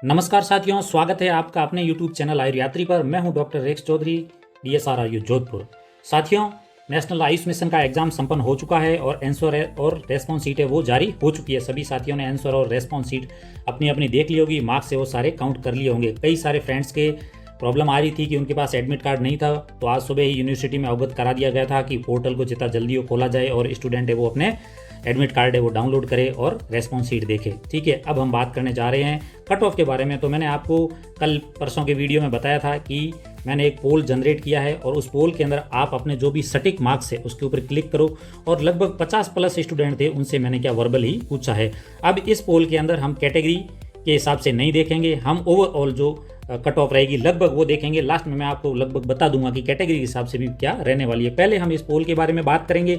नमस्कार साथियों, स्वागत है आपका अपने YouTube चैनल आयुर यात्री पर। मैं हूं doctor Rex Chaudhary, DSR AYUSH Jodhpur. साथियों, नेशनल आयुष मिशन का एग्जाम संपन्न हो चुका है और आंसर और रेस्पॉन्स सीट है वो जारी हो चुकी है। सभी साथियों ने आंसर और रेस्पॉन्स सीट अपनी अपनी देख ली होगी, मार्क्स से वो सारे काउंट कर लिए होंगे। कई सारे फ्रेंड्स के प्रॉब्लम आ रही थी कि उनके पास एडमिट कार्ड नहीं था, तो आज सुबह ही यूनिवर्सिटी में अवगत करा दिया गया था कि पोर्टल को जितना जल्दी वो खोला जाए और स्टूडेंट है वो अपने एडमिट कार्ड है वो डाउनलोड करे और रेस्पॉन्स शीट देखे। ठीक है, अब हम बात करने जा रहे हैं कट ऑफ के बारे में। तो मैंने आपको कल परसों के वीडियो में बताया था कि मैंने एक पोल जनरेट किया है और उस पोल के अंदर आप अपने जो भी सटीक मार्क्स है उसके ऊपर क्लिक करो, और लगभग 50+ स्टूडेंट थे, उनसे मैंने क्या वर्बल ही पूछा है। अब इस पोल के अंदर हम कैटेगरी के हिसाब से नहीं देखेंगे, हम ओवरऑल जो कट ऑफ रहेगी लगभग वो देखेंगे। लास्ट में मैं आपको लगभग बता दूंगा कि कैटेगरी के हिसाब से भी क्या रहने वाली है। पहले हम इस पोल के बारे में बात करेंगे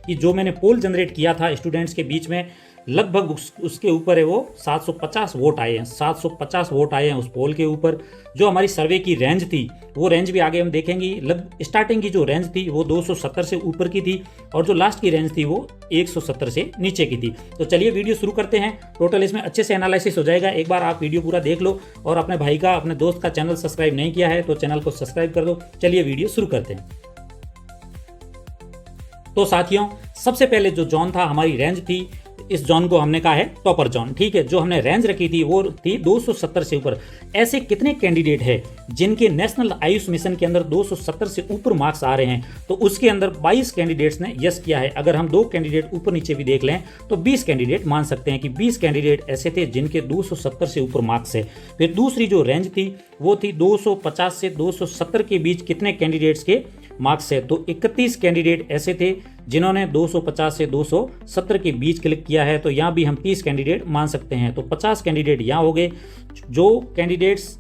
कि जो मैंने पोल जनरेट किया था स्टूडेंट्स के बीच में, लगभग उसके ऊपर है वो 750 वोट आए हैं। 750 वोट आए हैं उस पोल के ऊपर। जो हमारी सर्वे की रेंज थी वो रेंज भी आगे हम देखेंगे। स्टार्टिंग की जो रेंज थी वो 270 से ऊपर की थी और जो लास्ट की रेंज थी वो 170 से नीचे की थी। तो चलिए वीडियो शुरू करते हैं। टोटल इसमें अच्छे से एनालिसिस हो जाएगा। एक बार आप वीडियो पूरा देख लो और अपने भाई का, अपने दोस्त का चैनल सब्सक्राइब नहीं किया है तो चैनल को सब्सक्राइब कर दो। चलिए वीडियो शुरू करते हैं। तो साथियों, सबसे पहले जो जोन था, हमारी रेंज थी, इस जोन को हमने कहा है टॉपर जोन। ठीक है, जो हमने रेंज रखी थी वो थी 270 से ऊपर। ऐसे कितने कैंडिडेट हैं जिनके नेशनल आयुष मिशन के अंदर 270 से ऊपर मार्क्स आ रहे हैं? तो उसके अंदर 22 कैंडिडेट्स ने यस किया है। अगर हम 2 कैंडिडेट ऊपर नीचे भी देख लें तो 20 कैंडिडेट मान सकते हैं कि 20 कैंडिडेट ऐसे थे जिनके 270 से ऊपर मार्क्स है। फिर दूसरी जो रेंज थी वो थी 250 से 270 के बीच कितने कैंडिडेट्स के मार्क्स है? तो 31 कैंडिडेट ऐसे थे जिन्होंने 250 से 270 के बीच क्लिक किया है। तो यहाँ भी हम 30 कैंडिडेट मान सकते हैं। तो 50 कैंडिडेट यहाँ हो गए। जो कैंडिडेट्स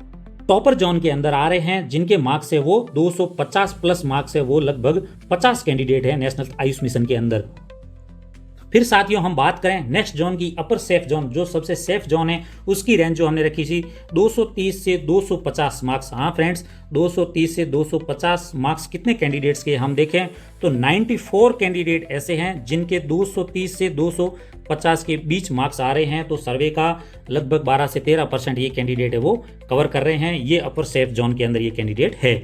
टॉपर जोन के अंदर आ रहे हैं जिनके मार्क्स है वो 250+ मार्क्स है, वो लगभग 50 कैंडिडेट है नेशनल आयुष मिशन के अंदर। फिर साथियों, हम बात करें नेक्स्ट जोन की, अपर सेफ जोन, जो सबसे सेफ जोन है उसकी रेंज जो हमने रखी थी 230 से 250 मार्क्स। हाँ फ्रेंड्स, 230 से 250 मार्क्स कितने कैंडिडेट्स के हम देखें तो 94 कैंडिडेट ऐसे हैं जिनके 230 से 250 के बीच मार्क्स आ रहे हैं। तो सर्वे का लगभग 12 से 13% ये कैंडिडेट है वो कवर कर रहे हैं। ये अपर सेफ जोन के अंदर ये कैंडिडेट है।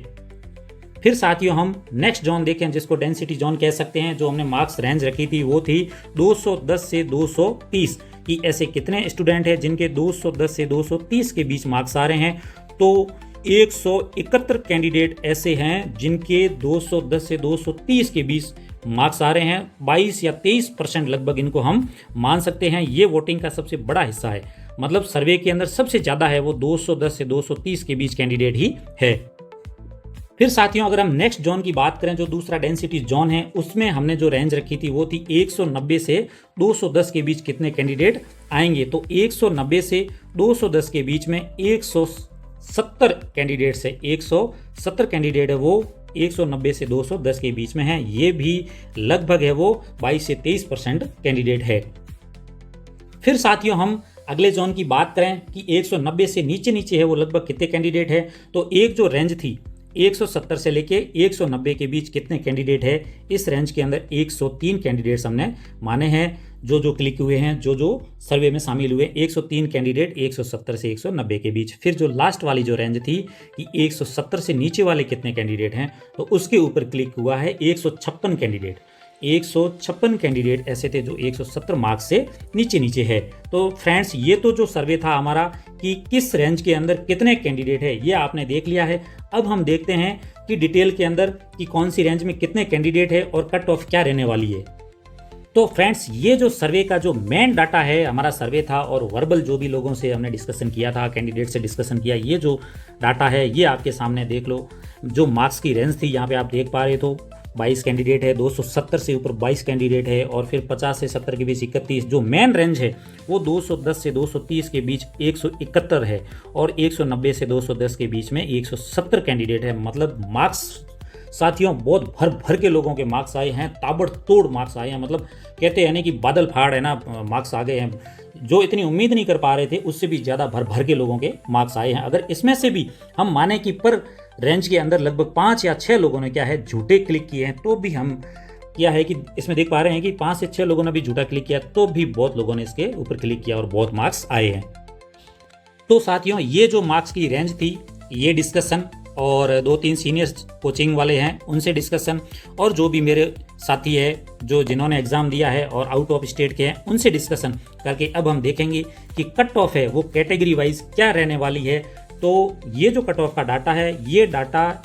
फिर साथियों, हम नेक्स्ट जोन देखें जिसको डेंसिटी जोन कह सकते हैं। जो हमने मार्क्स रेंज रखी थी वो थी 210 से 230 कि ऐसे कितने स्टूडेंट हैं जिनके 210 से 230 के बीच मार्क्स आ रहे हैं। तो 171 कैंडिडेट ऐसे हैं जिनके 210 से 230 के बीच मार्क्स आ रहे हैं। 22 या 23% लगभग इनको हम मान सकते हैं। ये वोटिंग का सबसे बड़ा हिस्सा है, मतलब सर्वे के अंदर सबसे ज़्यादा है वो 210 से 230 के बीच कैंडिडेट ही है। फिर साथियों, अगर हम नेक्स्ट जोन की बात करें, जो दूसरा डेंसिटी जोन है, उसमें हमने जो रेंज रखी थी वो थी 190 से 210 के बीच कितने कैंडिडेट आएंगे। तो 190 से 210 के बीच में 170 कैंडिडेट से 170 कैंडिडेट है वो 190 से 210 के बीच में है। ये भी लगभग है वो 22 से 23% कैंडिडेट है। फिर साथियों, हम अगले जोन की बात करें कि 190 से नीचे नीचे है वो लगभग कितने कैंडिडेट है। तो एक जो रेंज थी 170 से लेके 190 के बीच कितने कैंडिडेट है, इस रेंज के अंदर 103 कैंडिडेट्स हमने माने हैं जो क्लिक हुए हैं, जो सर्वे में शामिल हुए। 103 कैंडिडेट 170 से 190 के बीच। फिर जो लास्ट वाली जो रेंज थी कि 170 से नीचे वाले कितने कैंडिडेट हैं, तो उसके ऊपर क्लिक हुआ है 156 कैंडिडेट। 156 कैंडिडेट ऐसे थे जो 170 मार्क्स से नीचे नीचे है। तो फ्रेंड्स, ये तो जो सर्वे था हमारा कि किस रेंज के अंदर कितने कैंडिडेट है, ये आपने देख लिया है। अब हम देखते हैं कि डिटेल के अंदर कि कौन सी रेंज में कितने कैंडिडेट है और कट ऑफ क्या रहने वाली है। तो फ्रेंड्स, ये जो सर्वे का जो मेन डाटा है, हमारा सर्वे था और वर्बल जो भी लोगों से हमने डिस्कशन किया था, कैंडिडेट से डिस्कशन किया, ये जो डाटा है ये आपके सामने देख लो। जो मार्क्स की रेंज थी यहाँ पे आप देख पा रहे तो 22 कैंडिडेट है, 270 से ऊपर 22 कैंडिडेट है और फिर 50 से 70 के बीच 31। जो मेन रेंज है वो 210 से 230 के बीच 171 है और 190 से 210 के बीच में 170 कैंडिडेट है। मतलब मार्क्स साथियों बहुत भर भर के लोगों के मार्क्स आए हैं, ताबड़तोड़ मार्क्स आए हैं। मतलब कहते हैं ना कि बादल फाड़ है ना, मार्क्स आ गए हैं। जो इतनी उम्मीद नहीं कर पा रहे थे उससे भी ज़्यादा भर भर के लोगों के मार्क्स आए हैं। अगर इसमें से भी हम माने कि पर रेंज के अंदर लगभग 5 या 6 लोगों ने क्या है झूठे क्लिक किए हैं, तो भी हम क्या है कि इसमें देख पा रहे हैं कि 5 से 6 लोगों ने भी झूठा क्लिक किया, तो भी बहुत लोगों ने इसके ऊपर क्लिक किया और बहुत मार्क्स आए हैं। तो साथियों ये जो मार्क्स की रेंज थी, ये डिस्कशन और 2-3 सीनियर कोचिंग वाले हैं उनसे डिस्कशन, और जो भी मेरे साथी है जो जिन्होंने एग्ज़ाम दिया है और आउट ऑफ स्टेट के हैं उनसे डिस्कशन करके अब हम देखेंगे कि कट ऑफ है वो कैटेगरी वाइज क्या रहने वाली है। तो ये जो कट ऑफ का डाटा है, ये डाटा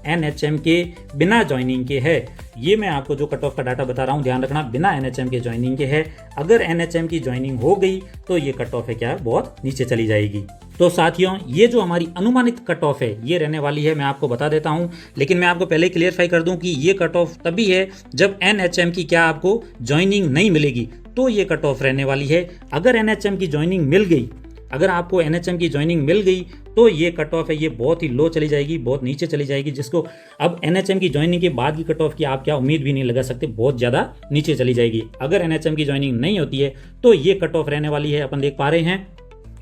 NHM के बिना ज्वाइनिंग के है। ये मैं आपको जो कट ऑफ का डाटा बता रहा हूँ, ध्यान रखना, बिना NHM के ज्वाइनिंग के है। अगर NHM की ज्वाइनिंग हो गई तो ये कट ऑफ है क्या है, बहुत नीचे चली जाएगी। तो साथियों ये जो हमारी अनुमानित कट ऑफ है ये रहने वाली है, मैं आपको बता देता हूँ, लेकिन मैं आपको पहले क्लियरफाई कर दूं कि ये कट ऑफ तभी है जब NHM की क्या आपको ज्वाइनिंग नहीं मिलेगी, तो ये कट ऑफ रहने वाली है। अगर NHM की ज्वाइनिंग मिल गई, अगर आपको NHM की ज्वाइनिंग मिल गई तो ये कट ऑफ है ये बहुत ही लो चली जाएगी, बहुत नीचे चली जाएगी, जिसको अब NHM की ज्वाइनिंग के बाद की कट ऑफ की आप क्या उम्मीद भी नहीं लगा सकते, बहुत ज़्यादा नीचे चली जाएगी। अगर NHM की ज्वाइनिंग नहीं होती है तो ये कट ऑफ रहने वाली है, अपन देख पा रहे हैं।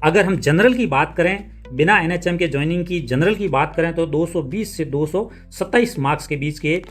अगर हम जनरल की बात करें, बिना NHM के ज्वाइनिंग की जनरल की बात करें तो 220 से 227 मार्क्स के बीच के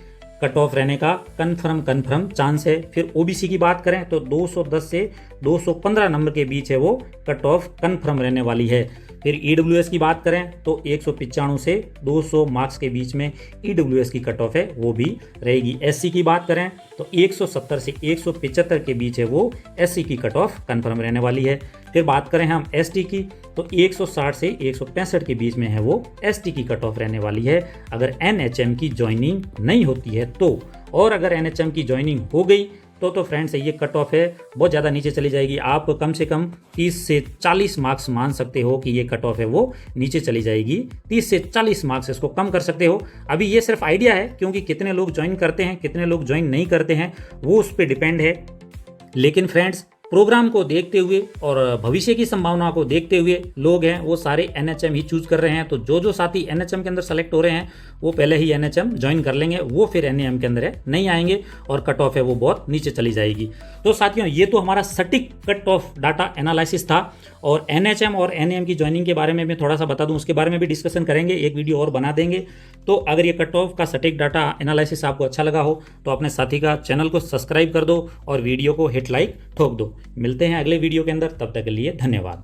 कट ऑफ रहने का कन्फर्म चांस है। फिर OBC की बात करें तो 210 से 215 नंबर के बीच है वो कट ऑफ कन्फर्म रहने वाली है। फिर EWS की बात करें तो 195 से 200 मार्क्स के बीच में EWS की कट ऑफ है वो भी रहेगी। SC की बात करें तो 170 से 175 के बीच है वो SC की कट ऑफ कन्फर्म रहने वाली है। फिर बात करें हम ST की तो 160 से 165 के बीच में है वो ST की कट ऑफ रहने वाली है, अगर NHM की ज्वाइनिंग नहीं होती है तो। और अगर NHM की ज्वाइनिंग हो गई तो फ्रेंड्स ये कट ऑफ है बहुत ज़्यादा नीचे चली जाएगी। आप कम से कम 30 से 40 मार्क्स मान सकते हो कि ये कट ऑफ है वो नीचे चली जाएगी। 30 से 40 मार्क्स इसको कम कर सकते हो। अभी ये सिर्फ आइडिया है, क्योंकि कितने लोग ज्वाइन करते हैं कितने लोग ज्वाइन नहीं करते हैं वो उस पर डिपेंड है। लेकिन फ्रेंड्स प्रोग्राम को देखते हुए और भविष्य की संभावना को देखते हुए लोग हैं वो सारे NHM ही चूज कर रहे हैं। तो जो साथी NHM के अंदर सेलेक्ट हो रहे हैं वो पहले ही NHM ज्वाइन कर लेंगे, वो फिर NAM के अंदर नहीं आएंगे और कट ऑफ है वो बहुत नीचे चली जाएगी। तो साथियों ये तो हमारा सटीक कट ऑफ डाटा एनालिसिस था, और NHM और NAM की ज्वाइनिंग के बारे में मैं थोड़ा सा बता दूं, उसके बारे में भी डिस्कशन करेंगे, एक वीडियो और बना देंगे। तो अगर ये कट ऑफ का सटीक डाटा एनालिसिस आपको अच्छा लगा हो तो अपने साथी का चैनल को सब्सक्राइब कर दो और वीडियो को हिट लाइक ठोक दो। मिलते हैं अगले वीडियो के अंदर, तब तक के लिए धन्यवाद।